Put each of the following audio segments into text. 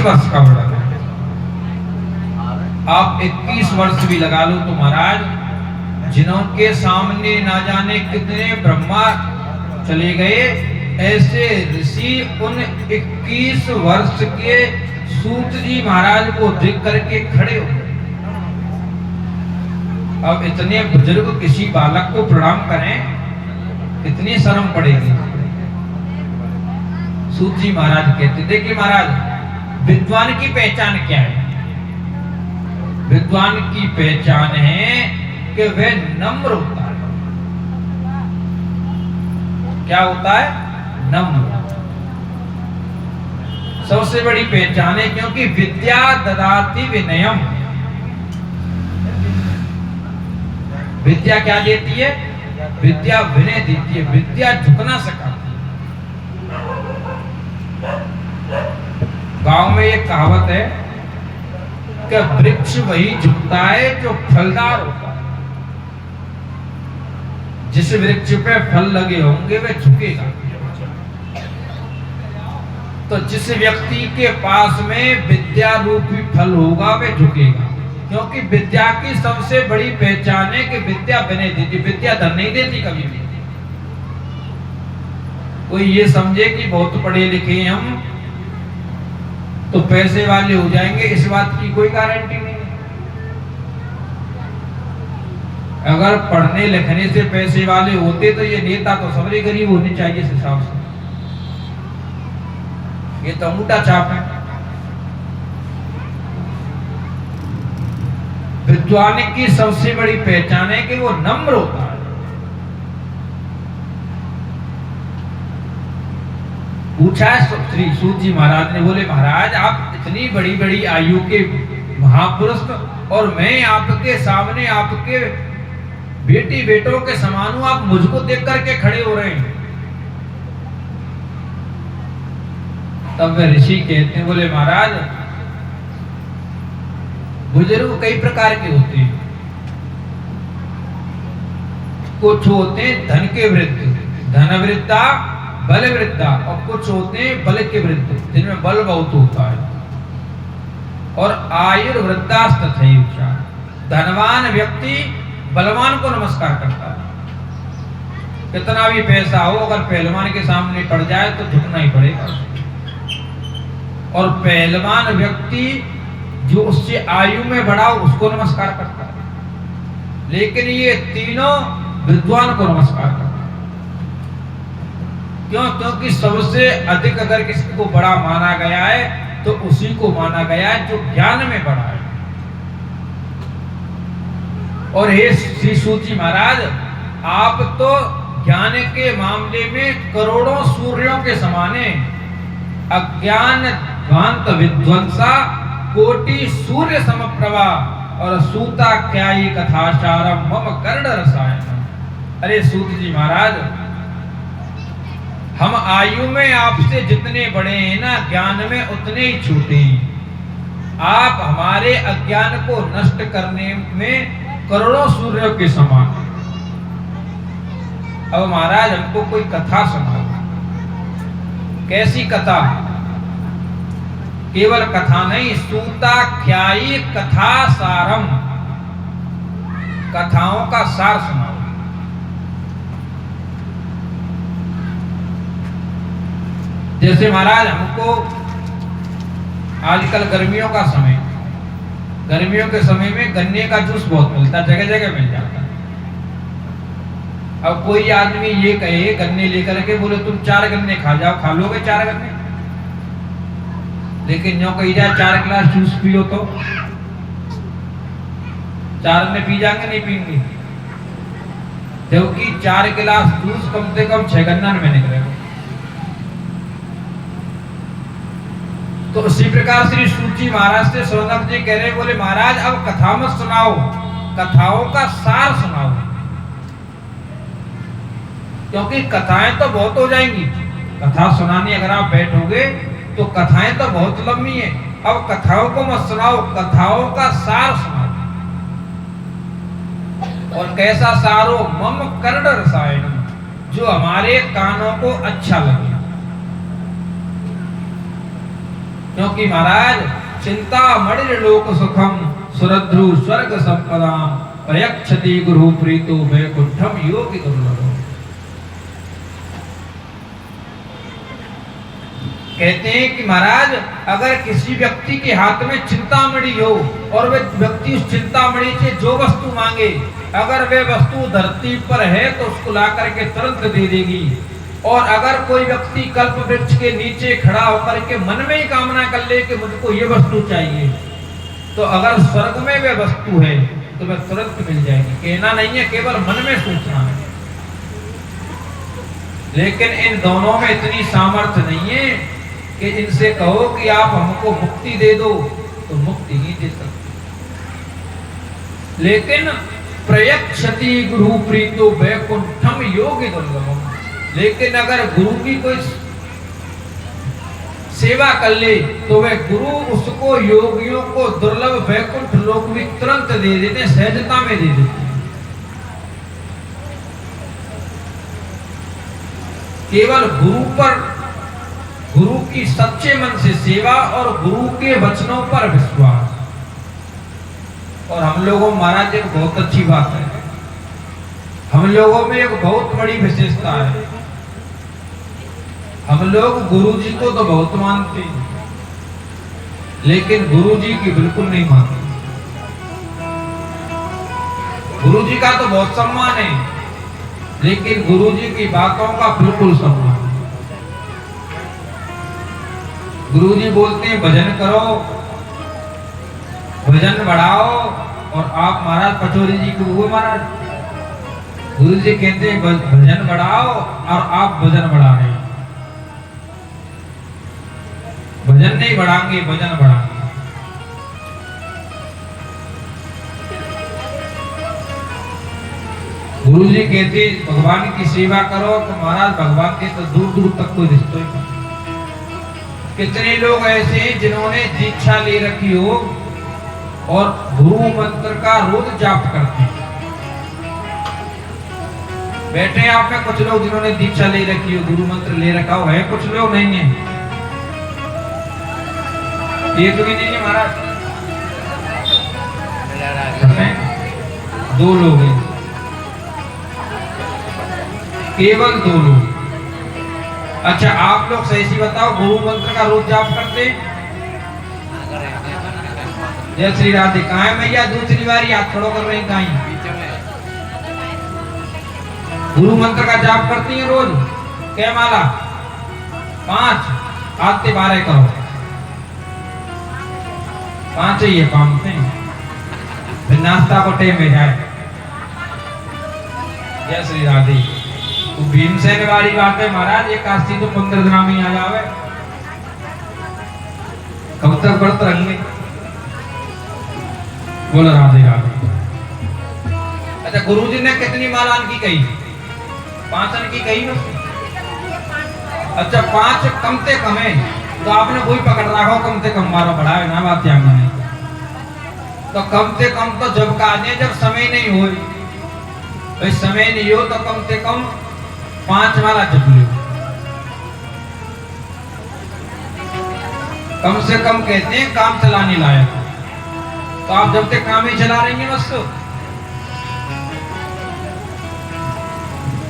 वर्ष का वर्णन है। आप 21 वर्ष भी लगा लो तो महाराज जिनके सामने ना जाने कितने ब्रह्मा चले गए, ऐसे ऋषि उन 21 वर्ष के सूत जी महाराज को देख करके खड़े हो गए। अब इतने बुजुर्ग किसी बालक को प्रणाम करें, कितनी शर्म पड़ेगी। सूत जी महाराज कहते, देखिए महाराज विद्वान की पहचान क्या है? विद्वान की पहचान है कि वह नम्र होता है। क्या होता है? नम्र। सबसे बड़ी पहचान है, क्योंकि विद्या ददाति विनयम। विद्या क्या देती है? विद्या विनय देती है, विद्या झुकना सिखाती है। गांव में एक कहावत है कि वृक्ष वही झुकता है जो फलदार होता है। जिस वृक्ष पे फल लगे होंगे वह झुकेगा। तो जिस व्यक्ति के पास में विद्या रूपी फल होगा वह झुकेगा, क्योंकि विद्या की सबसे बड़ी पहचान है कि विद्या विनय देती, विद्या धन नहीं देती कभी भी। कोई ये समझे कि बहुत पढ़े लिखे हम तो पैसे वाले हो जाएंगे, इस बात की कोई गारंटी नहीं है। अगर पढ़ने लिखने से पैसे वाले होते तो ये नेता तो सबरे गरीब होने चाहिए इस हिसाब से। ये तो अंगूठा छाप है। विद्वान की सबसे बड़ी पहचान है कि वो नम्र होता है। पूछा श्री सूत जी महाराज ने, बोले महाराज आप इतनी बड़ी बड़ी आयु के महापुरुष और मैं आपके सामने आपके बेटी बेटों के समान हूं, आप मुझको देख करके खड़े हो रहे हैं। तब वे ऋषि कहते हैं, बोले महाराज बुजुर्ग कई प्रकार के होते हैं। कुछ होते हैं धन के वृद्ध, धन वृद्धा, बल वृद्धा, और कुछ होते हैं बल के वृद्ध जिनमें बल बहुत होता है, और आयुर्वृद्धास्तथैव। धनवान व्यक्ति बलवान को नमस्कार करता है। कितना भी पैसा हो, अगर पहलवान के सामने पड़ जाए तो झुकना ही पड़ेगा। और पहलवान व्यक्ति जो उससे आयु में बड़ा हो उसको नमस्कार करता है, लेकिन ये तीनों विद्वान को नमस्कार करता है। क्यों? क्योंकि सबसे अधिक अगर किसी को बड़ा माना गया है तो उसी को माना गया है जो ज्ञान में बड़ा है। और हे श्री सूत जी महाराज, आप तो ज्ञान के मामले में करोड़ों सूर्यों के समान हैं। अज्ञान ध्वांत विध्वंसा कोटि सूर्य समप्रभा, और सूता क्या ये कथाचारम मम कर्ण रसायन। अरे सूत जी महाराज, हम आयु में आपसे जितने बड़े हैं ना, ज्ञान में उतने ही छोटे हैं। आप हमारे अज्ञान को नष्ट करने में करोड़ों सूर्यों के समान। अब महाराज हमको कोई कथा सुनाओ। कैसी कथा? केवल कथा नहीं, सूताख्यायी कथा सारम, कथाओं का सार सुनाओ। जैसे महाराज हमको आजकल गर्मियों का समय, गर्मियों के समय में गन्ने का जूस बहुत मिलता है, जगह जगह मिल जाता है। अब कोई आदमी ये कहे गन्ने लेकर के, बोले तुम 4 गन्ने खा जाओ, खा लोगे 4 गन्ने? लेकिन जो कही जाए 4 गिलास जूस पियो तो 4 में पी जाएंगे? नहीं पीएंगे। जबकि 4 गिलास जूस कम से कम 6 गन्ना में निकलेगा। तो उसी प्रकार श्री सूत जी महाराज से सौनक जी कह रहे, बोले महाराज अब कथा मत सुनाओ, कथाओं का सार सुनाओ। क्योंकि कथाएं तो बहुत हो जाएंगी, कथा सुनाने अगर आप बैठोगे तो कथाएं तो बहुत लंबी है। अब कथाओं को मत सुनाओ, कथाओं का सार सुनाओ। और कैसा सार हो? मम कर्ण रसायन, जो हमारे कानों को अच्छा लगे। क्योंकि महाराज चिंता मणिर लोक सुखम सुरध्रु स्वर्ग संपदाम प्रयक्षति गुरु प्रीतो वैकुंठम योगी दुर्लभम। कहते हैं कि महाराज अगर किसी व्यक्ति के हाथ में चिंतामणि हो और वह व्यक्ति उस चिंतामणि से जो वस्तु मांगे, अगर वह वस्तु धरती पर है तो उसको ला करके तुरंत दे देगी। और अगर कोई व्यक्ति कल्प वृक्ष के नीचे खड़ा होकर के मन में ही कामना कर ले कि मुझको ये वस्तु चाहिए, तो अगर स्वर्ग में वह वस्तु है तो वह तुरंत मिल जाएगी। कहना नहीं है, केवल मन में सोचना है। लेकिन इन दोनों में इतनी सामर्थ्य नहीं है कि इनसे कहो कि आप हमको मुक्ति दे दो, तो मुक्ति नहीं दे सकते। लेकिन प्रयक्षति गुरु प्रीतो वैकुंठम योगी दुर्लभम। लेकिन अगर गुरु की कोई सेवा कर ले तो वह गुरु उसको योगियों को दुर्लभ वैकुंठ लोक भी तुरंत दे देते, सहजता में दे देते। केवल गुरु की सच्चे मन से सेवा और गुरु के वचनों पर विश्वास। और हम लोगों महाराज एक बहुत अच्छी बात है, हम लोगों में एक बहुत बड़ी विशेषता है, हम लोग गुरु जी को तो बहुत मानते हैं लेकिन गुरु जी की बिल्कुल नहीं मानते। गुरु जी का तो बहुत सम्मान है लेकिन गुरु जी की बातों का बिल्कुल सम्मान। गुरु जी बोलते हैं भजन करो, भजन बढ़ाओ, और आप महाराज पचौरी जी को वो महाराज गुरु जी कहते हैं भजन बढ़ाओ और आप भजन बढ़ा रहे हैं। भजन नहीं बढ़ाएंगे, भजन बढ़ाएंगे। गुरु जी कहते भगवान की सेवा करो तो महाराज भगवान के तो दूर दूर तक कोई रिश्ता ही नहीं। कितने लोग ऐसे हैं जिन्होंने दीक्षा ले रखी हो और गुरु मंत्र का रोज जाप करते हैं। बैठे आप में कुछ लोग जिन्होंने दीक्षा ले रखी हो, गुरु मंत्र ले रखा हो, है कुछ लोग नहीं है, ये तो भी नहीं है महाराज। दो लोग हैं, केवल दो लोग। अच्छा आप लोग सही सी बताओ, गुरु मंत्र का रोज जाप करते? जय श्री राधे। कहाँ है मैया दूसरी बारी हाथ खड़ो कर रहे हैं? कहीं गुरु मंत्र का जाप करती है रोज? क्या माला? 5 आते 12 करो, 5 ही है काम से, फिर नाश्ता को टाइम में जाए। जय श्री राधे। तो भीमसेन वाली बात है महाराज, एक काशी तो 15 दिन में आ जावे, कब तक व्रत रहेंगे? बोला राधे राधे। अच्छा गुरुजी ने कितनी माला की कही? 5 की कही ना? अच्छा 5 कम से कम है तो आपने वही पकड़ रखा, कम से कम मारो बढ़ाए ना बात क्या नहीं। तो कम से कम तो जब का आने जब समय नहीं हो, भाई समय नहीं हो तो कम से कम 5 माला जप लो। कम से कम कहते हैं काम चलाने लायक। तो आप जब तक काम ही चला रही हैं बस।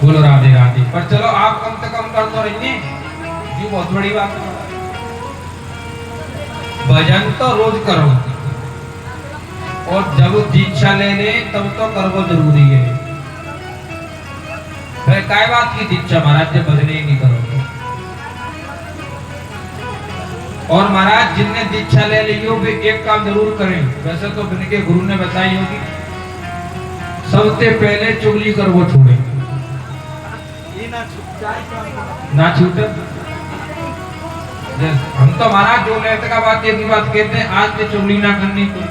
बोलो राधे राधे। पर चलो आप कम से कम कर तो रही हैं, ये बहुत बड़ी बात है। भजन तो रोज करो और जब दीक्षा ले ले तब तो करवो जरूरी है। फिर काय बात की दीक्षा महाराज जब भजन ही नहीं करोगे। और महाराज जिनने दीक्षा ले ली हो वे एक काम जरूर करें, वैसे तो इनके गुरु ने बताई होगी, सबसे पहले चुगली कर वो छोड़े, ना छूटे। हम तो महाराज जो लेते का बात एक ही बात कहते हैं, आज से चुगली ना करनी कोई,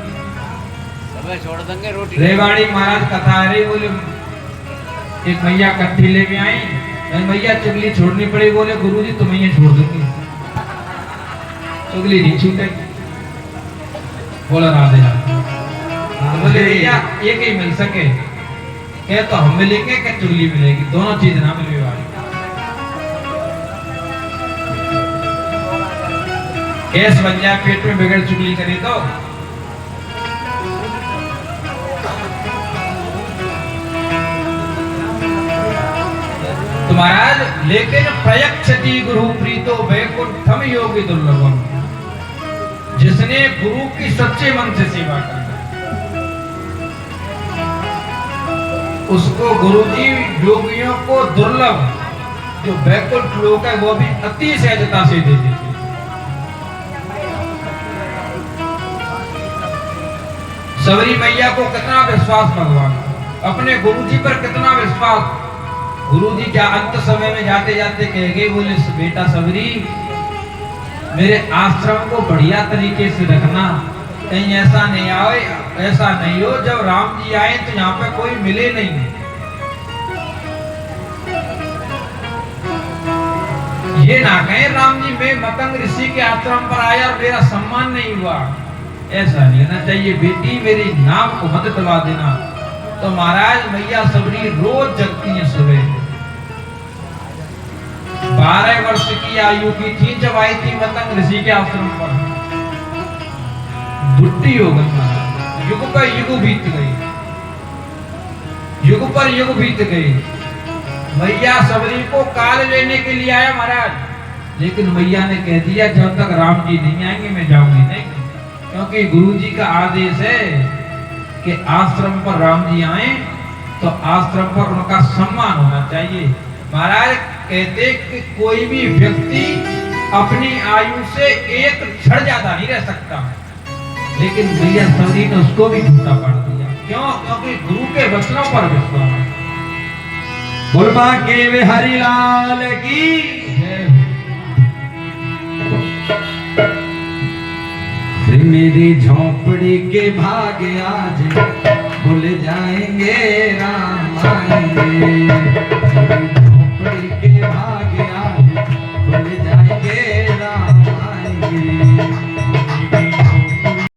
छोड़ देंगे रोटी। रेवाड़ी महाराज कथा है, बोले एक मैया कट्ठी लेके आई, मैया चुगली छोड़नी पड़ी, बोले गुरुजी तो मैया छोड़ दूंगी, चुगली नहीं छूटेगी। बोला राधे राधे। बोले भैया एक ही मिल सके, क्या तो हम मिलेंगे क्या चुगली मिलेगी, दोनों चीज ना मिले वाली। गैस बन जाए पेट में बगैर चुगली करे तो। महाराज लेकिन प्रयक्षति गुरु प्रीतो वैकुंठम योगी दुर्लभम, जिसने गुरु की सच्चे मन से सेवा की उसको गुरुजी योगियों को दुर्लभ जो वैकुंठ लोक है वो भी अति सहजता से दे देते। सबरी मैया को कितना विश्वास भगवान, अपने गुरुजी पर कितना विश्वास। गुरुजी क्या अंत समय में जाते जाते कह गए, बोले बेटा सबरी मेरे आश्रम को बढ़िया तरीके से रखना, कहीं ऐसा नहीं आए, ऐसा नहीं हो जब राम जी आए तो यहाँ पे कोई मिले नहीं। ये ना कहे राम जी मैं मतंग ऋषि के आश्रम पर आया और मेरा सम्मान नहीं हुआ, ऐसा नहीं होना चाहिए। बेटी मेरे नाम को मत दबा देना। तो महाराज मैया सबरी रोज जगती है सुबह। 12 वर्ष की आयु की थी जब आई थी मतंग ऋषि के आश्रम पर। बुढ़ी हो गई महाराज, युग पर युग बीत गई, युग पर युग बीत गई। मैया सबरी को काल लेने के लिए आया महाराज, लेकिन मैया ने कह दिया जब तक राम जी नहीं आएंगे मैं जाऊंगी नहीं, क्योंकि गुरुजी का आदेश है कि आश्रम पर राम जी आए तो आश्रम पर उनका सम्मान होना चाहिए। महाराज कहते कि कोई भी व्यक्ति अपनी आयु से एक क्षण ज्यादा नहीं रह सकता, लेकिन मैया सबरी ने उसको भी झूठा पढ़ दिया। क्यों? क्योंकि गुरु के वचनों पर विश्वास। बोलबा के वे हरिलाल की मेरी झोपड़ी के भाग आज भूल जाएंगे राम आएंगे।